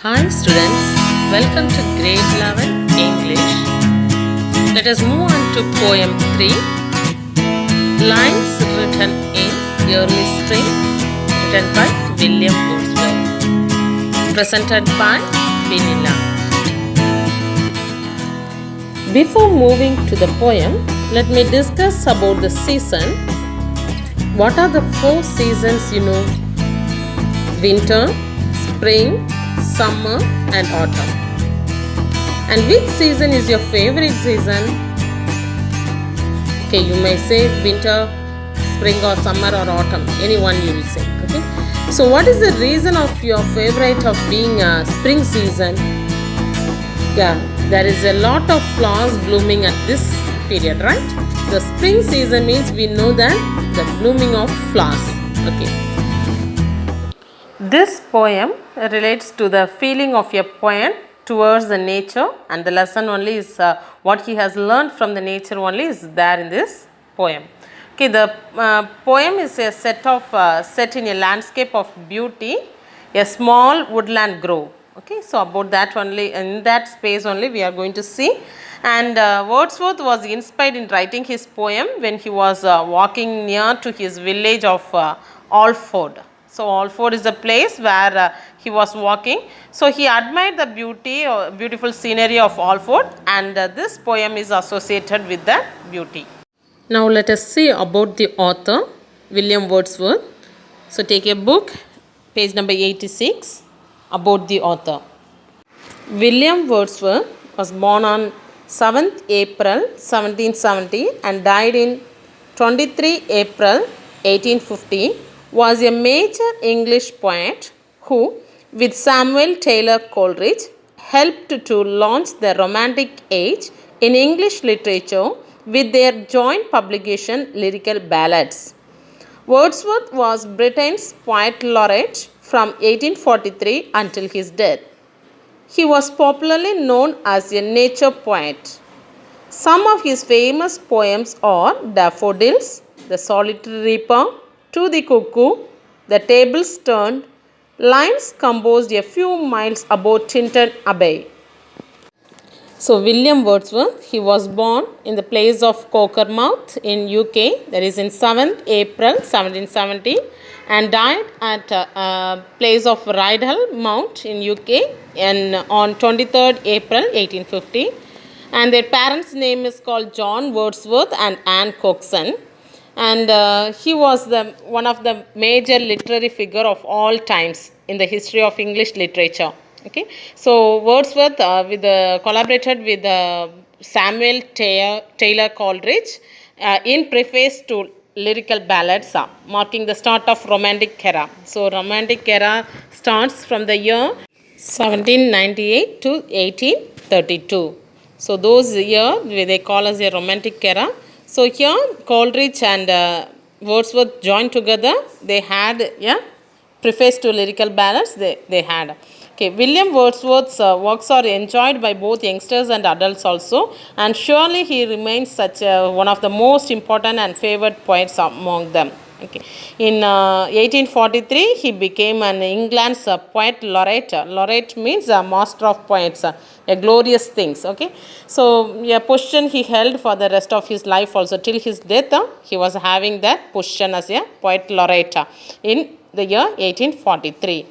Hi students, welcome to grade 11 English. Let us move on to poem 3, Lines Written in Early Spring, written by William Wordsworth, presented by Vinila. Before moving to the poem, let me discuss about the season. What are the 4 seasons you know? Winter, spring, summer and autumn. And which season is your favorite season? Okay, you may say winter, spring or summer or autumn. Anyone you will say. Okay. So what is the reason of your favorite of being a spring season? Yeah, there is a lot of flowers blooming at this period, right? The spring season means we know that the blooming of flowers. Okay. This poem relates to the feeling of a poet towards the nature, and the lesson only is what he has learned from the nature only is there in this poem. Okay, the poem is a set in a landscape of beauty, a small woodland grove. Okay, so about that only, in that space only we are going to see. And Wordsworth was inspired in writing his poem when he was walking near to his village of Alford. So Alford is the place where he was walking. So he admired the beautiful scenery of Alford, and this poem is associated with the beauty. Now let us see about the author, William Wordsworth. So take a book, page number 86, about the author. William Wordsworth was born on 7th April 1770 and died in 23 April 1850. Was a major English poet who, with Samuel Taylor Coleridge, helped to launch the Romantic Age in English literature with their joint publication Lyrical Ballads. Wordsworth was Britain's poet laureate from 1843 until his death. He was popularly known as a nature poet. Some of his famous poems are Daffodils, The Solitary Reaper, To the Cuckoo, The Tables Turned, lines composed a few miles above Tintern Abbey. So William Wordsworth, he was born in the place of Cockermouth in UK, that is in 7th April 1770, and died at a place of Rydal Mount in UK on 23rd April 1850. And their parents' name is called John Wordsworth and Anne Coxon. And he was one of the major literary figure of all times in the history of English literature. Okay, so Wordsworth collaborated with Samuel Taylor Coleridge in preface to Lyrical Ballads, marking the start of Romantic era. So Romantic era starts from the year 1798 to 1832. So those years they call as a Romantic era. So here Coleridge and Wordsworth joined together. They had preface to Lyrical Ballads. They had. Okay, William Wordsworth's works are enjoyed by both youngsters and adults also, and surely he remains such one of the most important and favored poets among them. Okay. In 1843, he became an England's poet laureate. Laureate means a master of poets, a glorious things. Okay, so a position he held for the rest of his life also till his death. He was having that position as a poet laureate in the year 1843.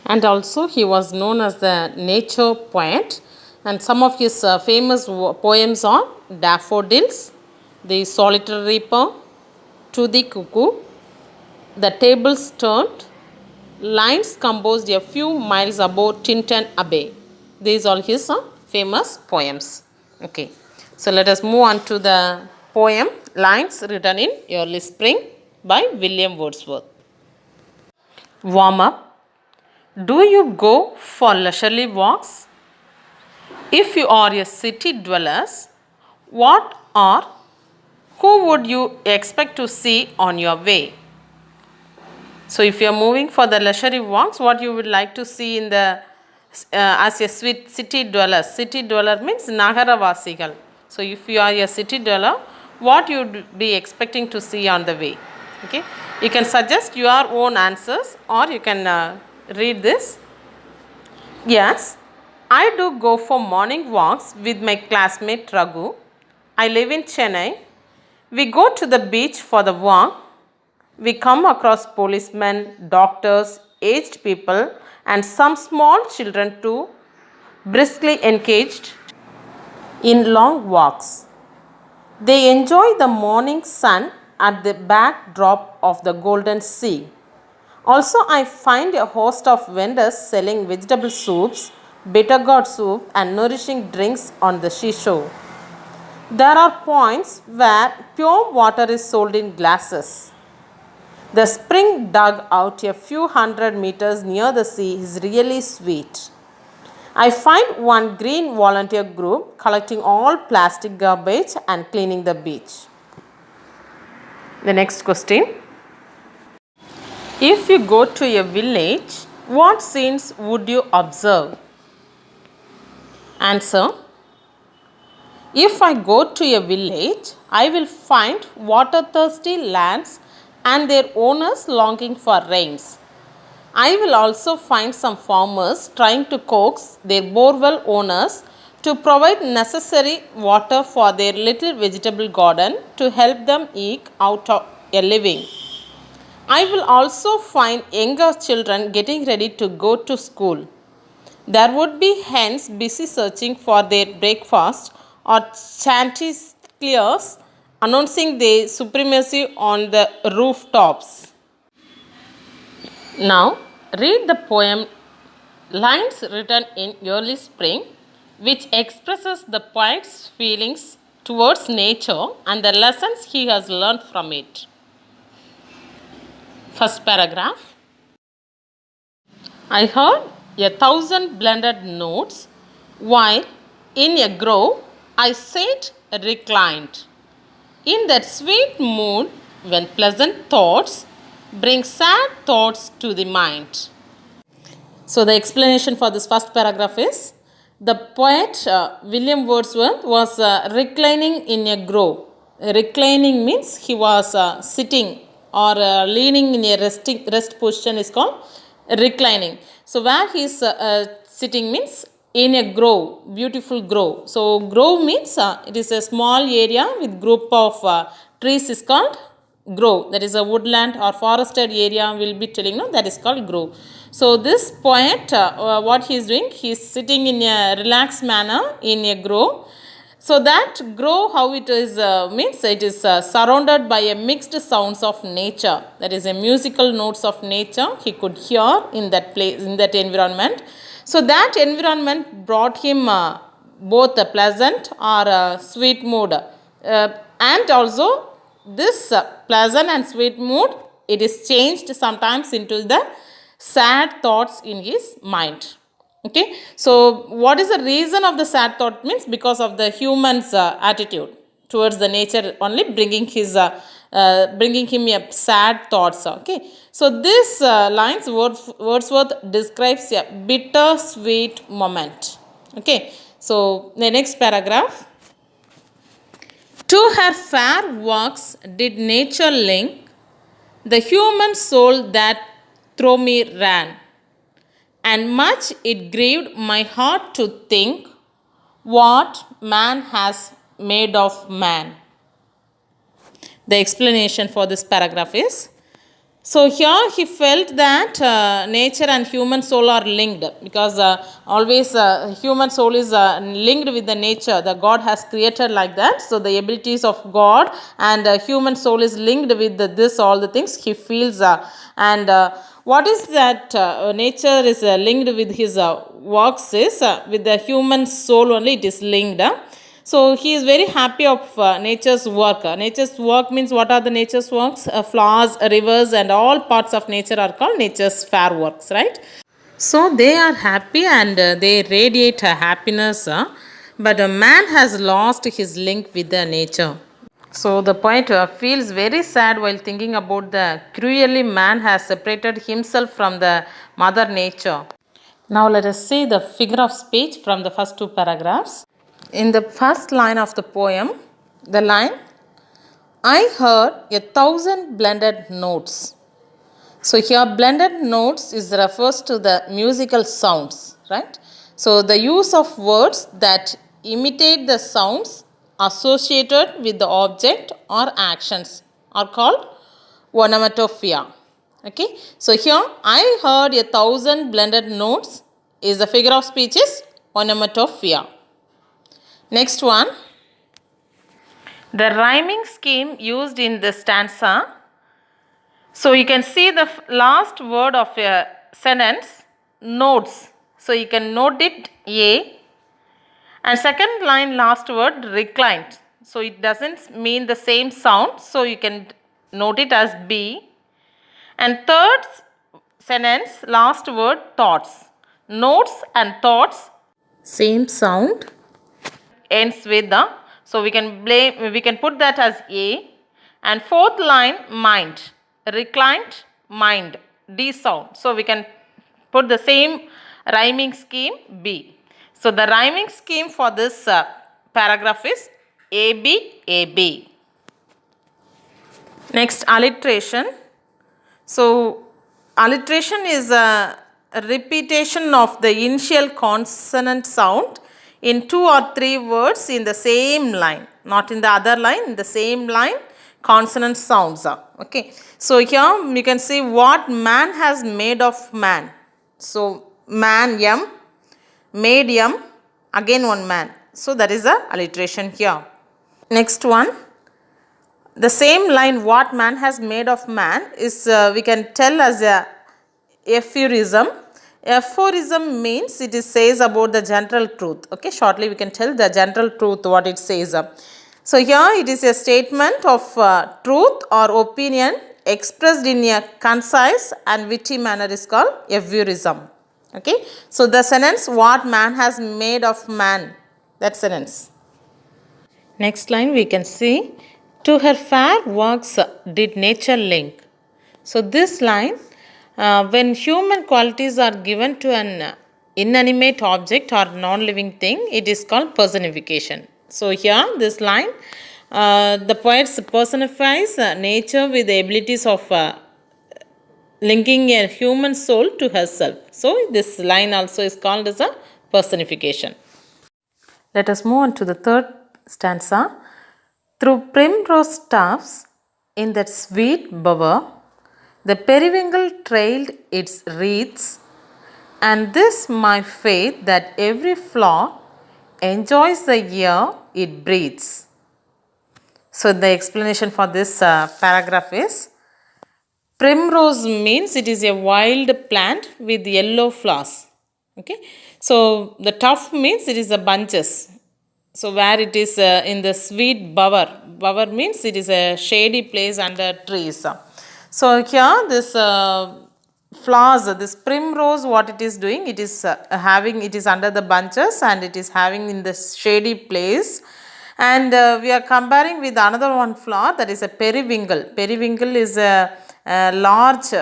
And also he was known as the nature poet, and some of his famous poems are Daffodils, The Solitary Reaper, To the Cuckoo, The Tables Turned, lines composed a few miles above Tintern Abbey. These are his famous poems. Okay, so let us move on to the poem Lines Written in Early Spring by William Wordsworth. Warm up. Do you go for leisurely walks? If you are a city dweller, what or who would you expect to see on your way? So if you are moving for the leisurely walks, what you would like to see in the as a city dweller. City dweller means Nagaravasigal. So if you are a city dweller, what you would be expecting to see on the way? Okay, you can suggest your own answers, or you can read this. Yes, I do go for morning walks with my classmate Raghu. I live in Chennai. We go to the beach for the walk. We come across policemen, doctors, aged people, and some small children too, briskly engaged in long walks. They enjoy the morning sun at the backdrop of the golden sea. Also, I find a host of vendors selling vegetable soups, bitter gourd soup, and nourishing drinks on the seashore. There are points where pure water is sold in glasses. The spring dug out a few hundred meters near the sea is really sweet. I find one green volunteer group collecting all plastic garbage and cleaning the beach. The next question. If you go to a village, what scenes would you observe? Answer. If I go to a village, I will find water-thirsty lands and their owners longing for rains. I will also find some farmers trying to coax their borewell owners to provide necessary water for their little vegetable garden to help them eke out a living. I will also find younger children getting ready to go to school. There would be hens busy searching for their breakfast or chanticleers announcing their supremacy on the rooftops. Now, read the poem Lines Written in Early Spring, which expresses the poet's feelings towards nature and the lessons he has learned from it. First paragraph. I heard 1,000 blended notes while in a grove I sat reclined. In that sweet mood when pleasant thoughts bring sad thoughts to the mind. So the explanation for this first paragraph is the poet William Wordsworth was reclining in a grove. Reclining means he was sitting or leaning in a rest position is called reclining. So where he is sitting means in a grove, beautiful grove. So grove means it is a small area with group of trees is called grove. That is a woodland or forested area will be telling no, that is called grove. So this poet what he is doing, he is sitting in a relaxed manner in a grove. So that grove, how it is means it is surrounded by a mixed sounds of nature. That is a musical notes of nature he could hear in that place, in that environment. So that environment brought him both a pleasant or a sweet mood. And also this pleasant and sweet mood, it is changed sometimes into the sad thoughts in his mind. Okay, so what is the reason of the sad thought means because of the human's attitude towards the nature only bringing his bringing him a sad thoughts. Okay, so this lines Wordsworth describes a bitter sweet moment. Okay, so the next paragraph. To her fair works did nature link the human soul that through me ran. And much it grieved my heart to think what man has made of man. The explanation for this paragraph is, so here he felt that nature and human soul are linked because always human soul is linked with the nature. The God has created like that. So the abilities of God and human soul is linked with this all the things he feels what is that nature is linked with his works is with the human soul only it is linked. So he is very happy of nature's work. Nature's work means what are the nature's works? Flowers, rivers and all parts of nature are called nature's fair works, right? So they are happy and they radiate happiness. But man has lost his link with the nature. So the poet feels very sad while thinking about the cruelly man has separated himself from the mother nature. Now let us see the figure of speech from the first two paragraphs. In the first line of the poem, the line, I heard 1,000 blended notes. So here blended notes is refers to the musical sounds, right? So the use of words that imitate the sounds associated with the object or actions are called onomatopoeia. Okay, so here I heard 1,000 blended notes is the figure of speech is onomatopoeia. Next one, the rhyming scheme used in the stanza. So you can see the last word of a sentence, notes. So you can note it A, and second line last word reclined. So it doesn't mean the same sound, so you can note it as B. And third sentence last word thoughts. Notes and thoughts same sound ends with the, so we can put that as A. And fourth line mind, reclined mind, D sound. So we can put the same rhyming scheme B. So the rhyming scheme for this paragraph is AB, AB. Next, alliteration. So alliteration is a repetition of the initial consonant sound in 2 or 3 words in the same line, not in the other line, in the same line consonant sounds are. Okay, so here you can see what man has made of man. So man, M, made, M, again one man. So that is the alliteration here. Next one, the same line what man has made of man is we can tell as a aphorism. Aphorism means it says about the general truth. Okay, shortly we can tell the general truth what it says. So here it is a statement of truth or opinion expressed in a concise and witty manner is called aphorism. Okay, so the sentence what man has made of man, that sentence. Next line we can see, to her fair works did nature link. So this line, when human qualities are given to an inanimate object or non-living thing, it is called personification. So here this line, the poet personifies nature with the abilities of linking a human soul to herself. So this line also is called as a personification. Let us move on to the third stanza. Through primrose tufts in that sweet bower, the periwinkle trailed its wreaths, and this my faith that every flower enjoys the air it breathes. So the explanation for this paragraph is, primrose means it is a wild plant with yellow flowers. Okay, so the tuft means it is the bunches. So where it is in the sweet bower, bower means it is a shady place under trees. So here this flowers, this primrose, what it is doing, it is it is under the bunches and it is having in the shady place. And we are comparing with another one flower, that is a periwinkle. Periwinkle is a large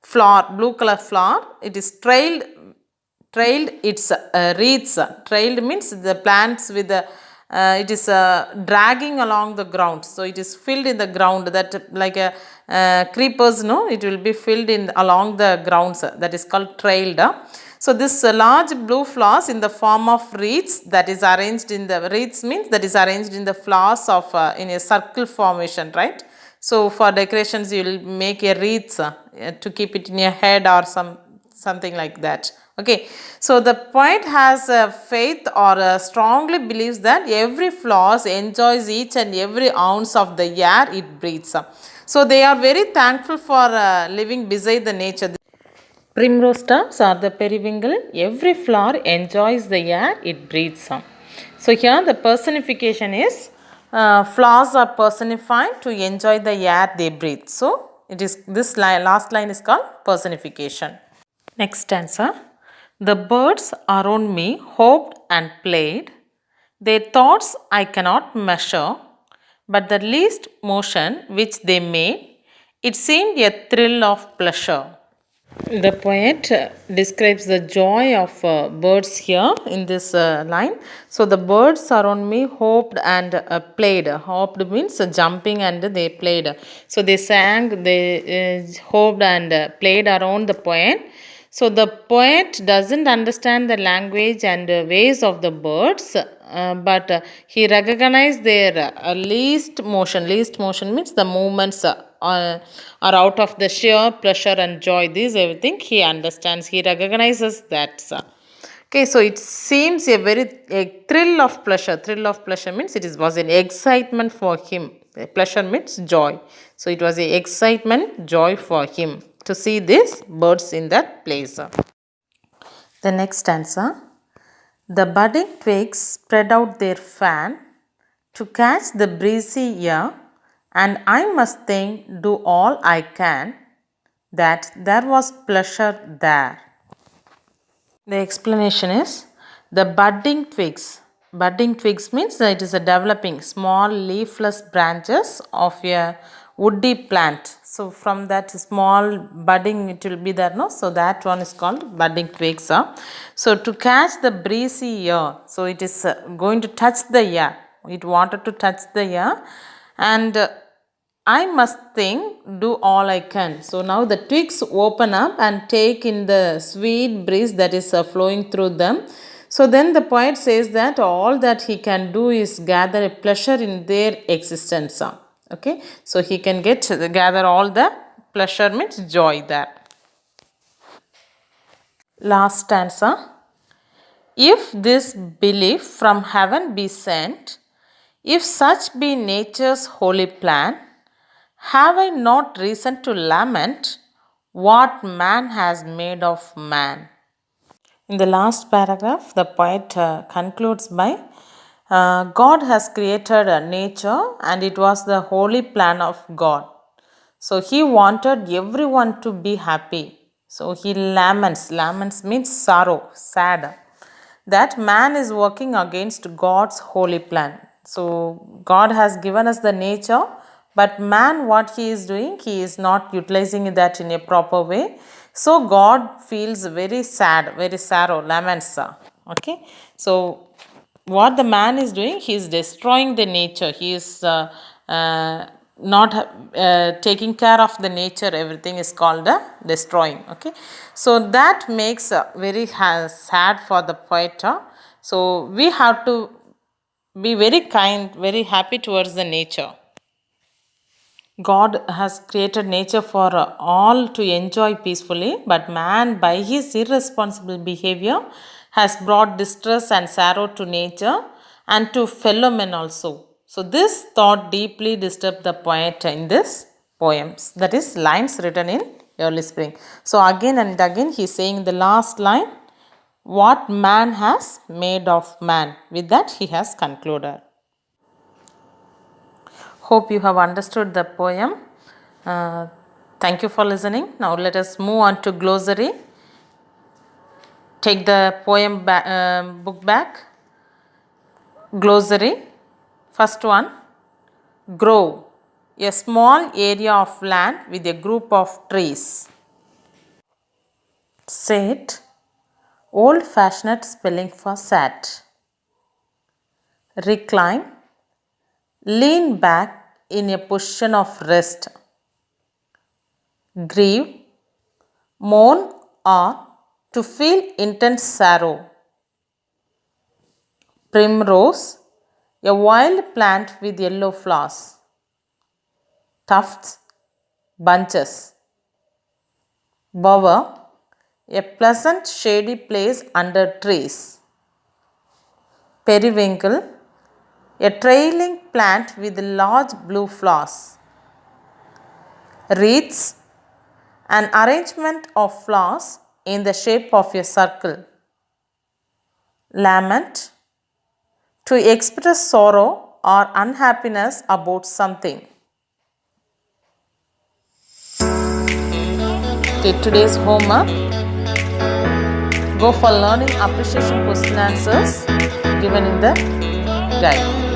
flower, blue color flower. It is trailed its wreaths. Trailed means the plants with the it is dragging along the ground. So it is filled in the ground, that like a creepers, no, it will be filled in along the grounds. That is called trailed. So this large blue flowers in the form of wreaths, that is arranged in the, wreaths means that is arranged in the flowers of in a circle formation, right? So for decorations you will make a wreath to keep it in your head or something like that. Okay, so the poet has faith or strongly believes that every flower enjoys each and every ounce of the air it breathes. So they are very thankful for living beside the nature. Primrose tufts are the periwinkle. Every flower enjoys the air it breathes. So here the personification is flowers are personified to enjoy the air they breathe. So it is this last line is called personification. Next stanza. The birds around me hoped and played. Their thoughts I cannot measure, but the least motion which they made, it seemed a thrill of pleasure. The poet describes the joy of birds here in this line. So the birds around me hoped and played. Hoped means jumping and they played. So they sang, they hoped and played around the poet. So the poet doesn't understand the language and ways of the birds, but he recognized their least motion. Least motion means the movements are out of the sheer pleasure and joy. This everything he understands. He recognizes that. Okay, so it seems a thrill of pleasure. Thrill of pleasure means was an excitement for him. Pleasure means joy. So it was a excitement, joy for him to see these birds in that place. The next stanza. The budding twigs spread out their fan to catch the breezy air, and I must think, do all I can, that there was pleasure there. The explanation is the budding twigs. Budding twigs means it is a developing small leafless branches of a woody plant. So from that small budding it will be there, no? So that one is called budding twigs. So to catch the breezy air, so it is going to touch the air. It wanted to touch the air, and I must think, do all I can. So now the twigs open up and take in the sweet breeze that is flowing through them. So then the poet says that all that he can do is gather a pleasure in their existence. Okay, so he can gather all the pleasure means joy there. Last stanza. If this belief from heaven be sent, if such be nature's holy plan, have I not reason to lament what man has made of man? In the last paragraph, the poet concludes by God has created nature and it was the holy plan of God. So he wanted everyone to be happy. So he laments. Laments means sorrow, sad. That man is working against God's holy plan. So God has given us the nature, but man, what he is doing, he is not utilizing that in a proper way. So God feels very sad, very sorrow, laments. Okay. So what the man is doing, he is destroying the nature. He is not taking care of the nature. Everything is called destroying. Okay. So that makes very sad for the poet. So we have to be very kind, very happy towards the nature. God has created nature for all to enjoy peacefully, but man, by his irresponsible behavior, has brought distress and sorrow to nature and to fellow men also. So, this thought deeply disturbed the poet in this poems, that is, lines written in early spring. So, again and again, he is saying the last line, what man has made of man. With that, he has concluded. Hope you have understood the poem. Thank you for listening. Now let us move on to glossary. Take the poem book back. Glossary. First one. Grove. A small area of land with a group of trees. Sit. Old-fashioned spelling for sat. Recline. Lean back in a position of rest. Grieve, mourn, or to feel intense sorrow. Primrose, a wild plant with yellow flowers. Tufts, bunches. Bower, a pleasant shady place under trees. Periwinkle, a trailing plant with large blue flowers. Wreaths, an arrangement of flowers in the shape of a circle. Lament, to express sorrow or unhappiness about something. Okay, today's homework. Go for learning appreciation question answers given in the guide.